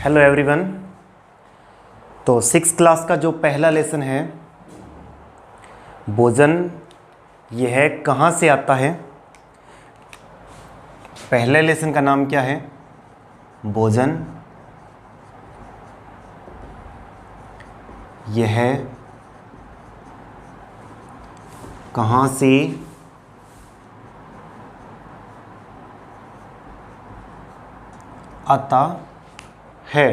Hello everyone. तो 6th class का जो पहला लेसन है भोजन, यह कहाँ से आता है। पहले लेसन का नाम क्या है? भोजन। यह कहाँ से आता है।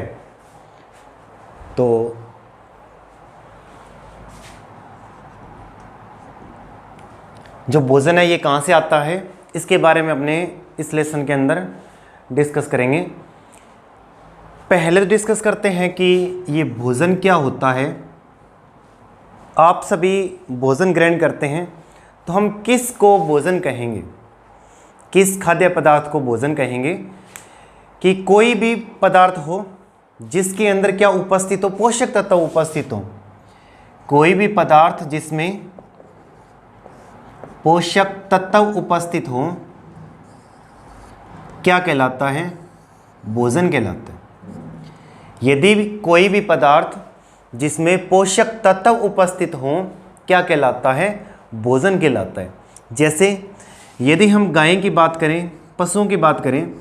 तो जो भोजन है ये कहाँ से आता है, इसके बारे में अपने इस लेसन के अंदर डिस्कस करेंगे। पहले तो डिस्कस करते हैं कि ये भोजन क्या होता है। आप सभी भोजन ग्रहण करते हैं, तो हम किस को भोजन कहेंगे, किस खाद्य पदार्थ को भोजन कहेंगे? कि कोई भी पदार्थ हो जिसके अंदर क्या उपस्थित हो, पोषक तत्व उपस्थित हो। कोई भी पदार्थ जिसमें पोषक तत्व उपस्थित हो क्या कहलाता है? भोजन कहलाता है। यदि कोई भी पदार्थ जिसमें पोषक तत्व उपस्थित हो क्या कहलाता है? भोजन कहलाता है। जैसे यदि हम गाय की बात करें, पशुओं की बात करें,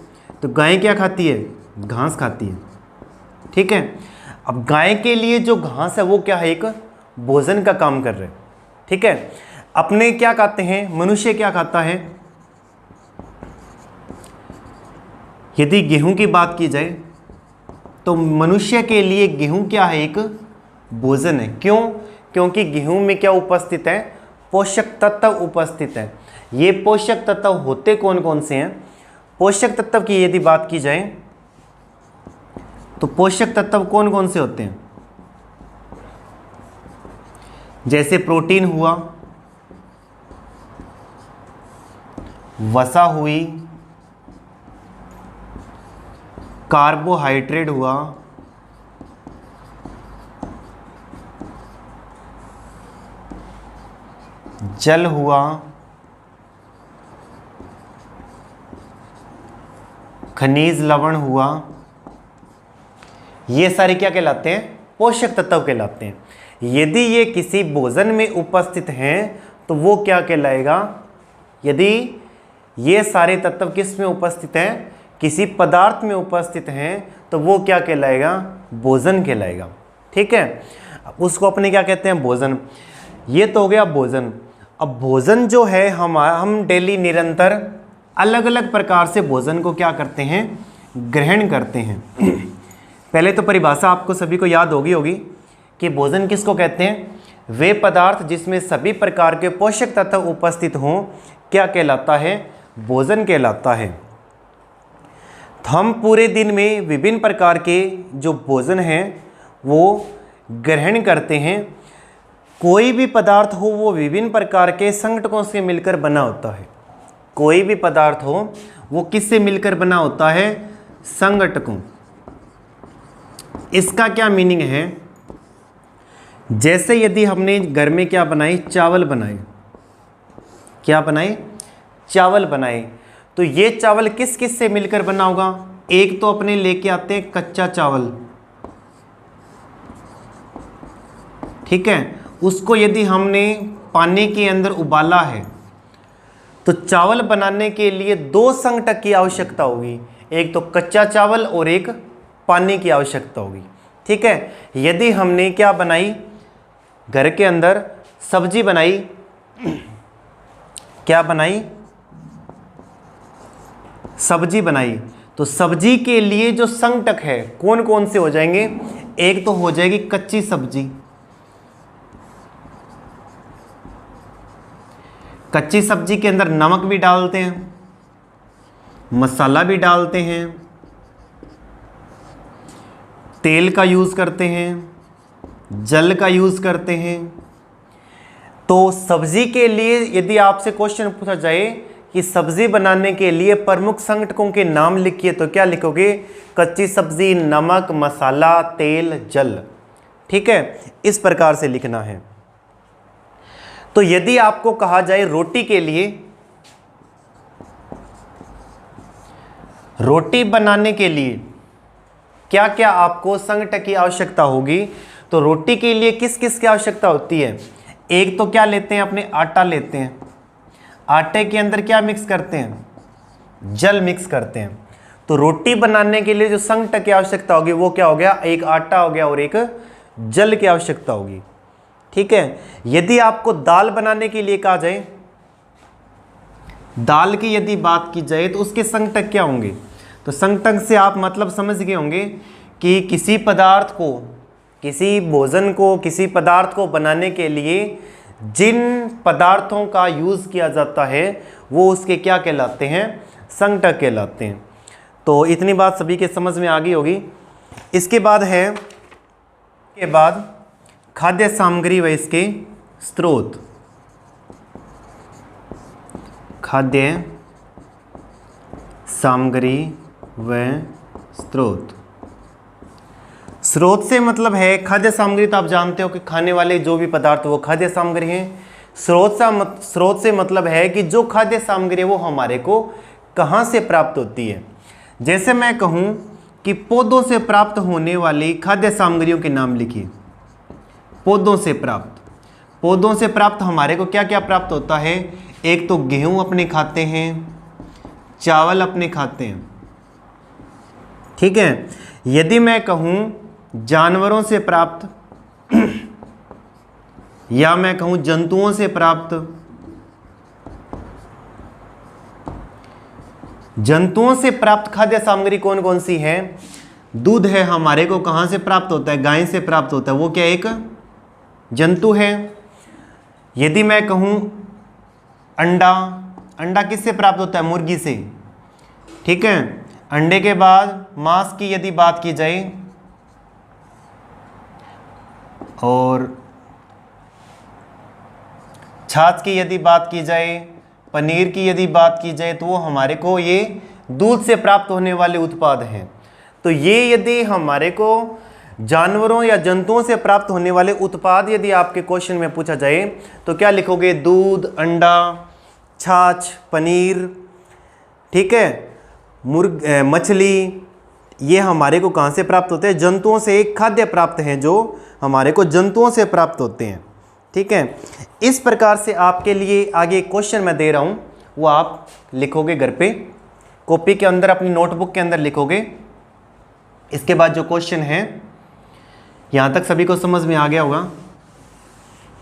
तो गाय क्या खाती है? घास खाती है। ठीक है। अब गाय के लिए जो घास है वो क्या है? एक भोजन का काम कर रहे हैं। ठीक है। अपने क्या खाते हैं? मनुष्य क्या खाता है? यदि गेहूं की बात की जाए तो मनुष्य के लिए गेहूं क्या है? एक भोजन है। क्यों? क्योंकि गेहूं में क्या उपस्थित है? पोषक तत्व उपस्थित है। ये पोषक तत्व होते कौन कौन से हैं? पोषक तत्व की यदि बात की जाए तो पोषक तत्व कौन कौन से होते हैं? जैसे प्रोटीन हुआ, वसा हुई, कार्बोहाइड्रेट हुआ, जल हुआ, खनिज लवण हुआ। ये सारे क्या कहलाते हैं? पोषक तत्व कहलाते हैं। यदि ये किसी भोजन में उपस्थित हैं तो वो क्या कहलाएगा? यदि ये सारे तत्व किस में उपस्थित हैं? किसी पदार्थ में उपस्थित हैं तो वो क्या कहलाएगा? भोजन कहलाएगा। ठीक है। उसको अपने क्या कहते हैं? भोजन। ये तो हो गया भोजन। अब भोजन जो है हम डेली निरंतर अलग अलग प्रकार से भोजन को क्या करते हैं? ग्रहण करते हैं। पहले तो परिभाषा आपको सभी को याद होगी कि भोजन किसको कहते हैं? वे पदार्थ जिसमें सभी प्रकार के पोषक तत्व उपस्थित हों क्या कहलाता है? भोजन कहलाता है। तो हम पूरे दिन में विभिन्न प्रकार के जो भोजन हैं वो ग्रहण करते हैं। कोई भी पदार्थ हो वो विभिन्न प्रकार के संघटकों से मिलकर बना होता है। कोई भी पदार्थ हो वो किससे मिलकर बना होता है? संघटकों। इसका क्या मीनिंग है? जैसे यदि हमने घर में क्या बनाए? चावल बनाए। क्या बनाए? चावल बनाए। तो ये चावल किस किस से मिलकर बना होगा? एक तो अपने लेके आते हैं कच्चा चावल। ठीक है। उसको यदि हमने पानी के अंदर उबाला है तो चावल बनाने के लिए दो संघटक की आवश्यकता होगी। एक तो कच्चा चावल और एक पानी की आवश्यकता होगी। ठीक है। यदि हमने क्या बनाई? घर के अंदर सब्जी बनाई। क्या बनाई? सब्जी बनाई। तो सब्जी के लिए जो संघटक है कौन कौन से हो जाएंगे? एक तो हो जाएगी कच्ची सब्जी। कच्ची सब्जी के अंदर नमक भी डालते हैं, मसाला भी डालते हैं, तेल का यूज़ करते हैं, जल का यूज़ करते हैं। तो सब्जी के लिए यदि आपसे क्वेश्चन पूछा जाए कि सब्जी बनाने के लिए प्रमुख संघटकों के नाम लिखिए तो क्या लिखोगे? कच्ची सब्जी, नमक, मसाला, तेल, जल। ठीक है। इस प्रकार से लिखना है। तो यदि आपको कहा जाए रोटी के लिए, रोटी बनाने के लिए क्या क्या आपको संगठक की आवश्यकता होगी। तो रोटी के लिए किस किस की आवश्यकता होती है। एक तो क्या लेते हैं, अपने आटा लेते हैं, आटे के अंदर क्या मिक्स करते हैं, जल मिक्स करते हैं। तो रोटी बनाने के लिए जो संगठक की आवश्यकता होगी वो क्या हो गया, एक आटा हो गया और एक जल की आवश्यकता होगी। ठीक है। यदि आपको दाल बनाने के लिए कहा जाए, दाल की यदि बात की जाए तो उसके संगठक क्या होंगे। तो संगठक से आप मतलब समझ गए होंगे कि किसी पदार्थ को, किसी भोजन को, किसी पदार्थ को बनाने के लिए जिन पदार्थों का यूज़ किया जाता है वो उसके क्या कहलाते हैं, संगठक कहलाते हैं। तो इतनी बात सभी के समझ में आ गई होगी। इसके बाद है, के बाद खाद्य सामग्री व इसके स्रोत। खाद्य सामग्री व स्रोत। स्रोत से मतलब है, खाद्य सामग्री तो आप जानते हो कि खाने वाले जो भी पदार्थ वो खाद्य सामग्री हैं। स्रोत से मतलब है कि जो खाद्य सामग्री है वो हमारे को कहाँ से प्राप्त होती है। जैसे मैं कहूँ कि पौधों से प्राप्त होने वाली खाद्य सामग्रियों के नाम लिखिए। पौधों से प्राप्त, पौधों से प्राप्त हमारे को क्या क्या प्राप्त होता है। एक तो गेहूँ अपने खाते हैं, चावल अपने खाते हैं। ठीक है। यदि मैं कहूँ जानवरों से प्राप्त या मैं कहूँ जंतुओं से प्राप्त, जंतुओं से प्राप्त खाद्य सामग्री कौन कौन सी है। दूध है, हमारे को कहाँ से प्राप्त होता है, गाय से प्राप्त होता है, वो क्या एक जंतु है। यदि मैं कहूँ अंडा, अंडा किससे प्राप्त होता है, मुर्गी से। ठीक है। अंडे के बाद मांस की यदि बात की जाए और छाछ की यदि बात की जाए, पनीर की यदि बात की जाए, तो वो हमारे को ये दूध से प्राप्त होने वाले उत्पाद हैं। तो ये यदि हमारे को जानवरों या जंतुओं से प्राप्त होने वाले उत्पाद यदि आपके क्वेश्चन में पूछा जाए तो क्या लिखोगे, दूध, अंडा, छाछ, पनीर। ठीक है। मछली, ये हमारे को कहाँ से प्राप्त होते हैं, जंतुओं से। एक खाद्य प्राप्त हैं जो हमारे को जंतुओं से प्राप्त होते हैं। ठीक है। इस प्रकार से आपके लिए आगे क्वेश्चन मैं दे रहा हूँ, वो आप लिखोगे घर पे, कॉपी के अंदर, अपनी नोटबुक के अंदर लिखोगे। इसके बाद जो क्वेश्चन है, यहाँ तक सभी को समझ में आ गया होगा।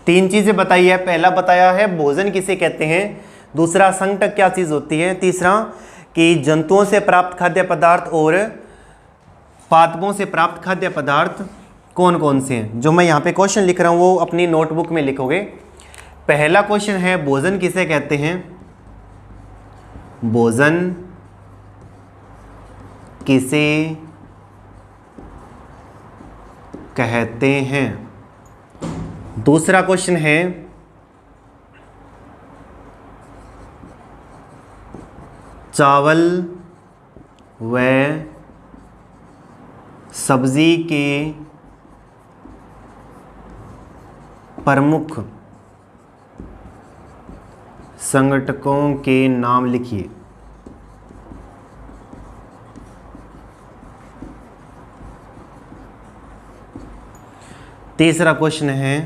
3 चीज़ें बताई है। पहला बताया है भोजन किसे कहते हैं, दूसरा संगठक क्या चीज़ होती है, तीसरा कि जंतुओं से प्राप्त खाद्य पदार्थ और पादपों से प्राप्त खाद्य पदार्थ कौन कौन से हैं। जो मैं यहाँ पे क्वेश्चन लिख रहा हूँ वो अपनी नोटबुक में लिखोगे। पहला क्वेश्चन है, भोजन किसे कहते हैं, भोजन किसे कहते हैं। दूसरा क्वेश्चन है, चावल व सब्जी के प्रमुख संगठकों के नाम लिखिए। तीसरा क्वेश्चन है,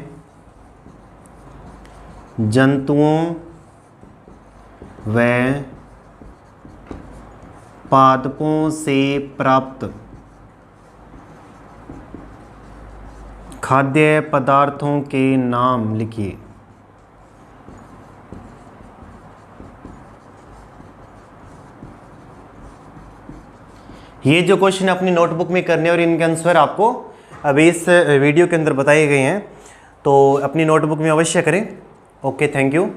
जंतुओं व पादपों से प्राप्त खाद्य पदार्थों के नाम लिखिए। ये जो क्वेश्चन अपनी नोटबुक में करने और इनके आंसर आपको अभी इस वीडियो के अंदर बताए गए हैं, तो अपनी नोटबुक में अवश्य करें। Okay, thank you.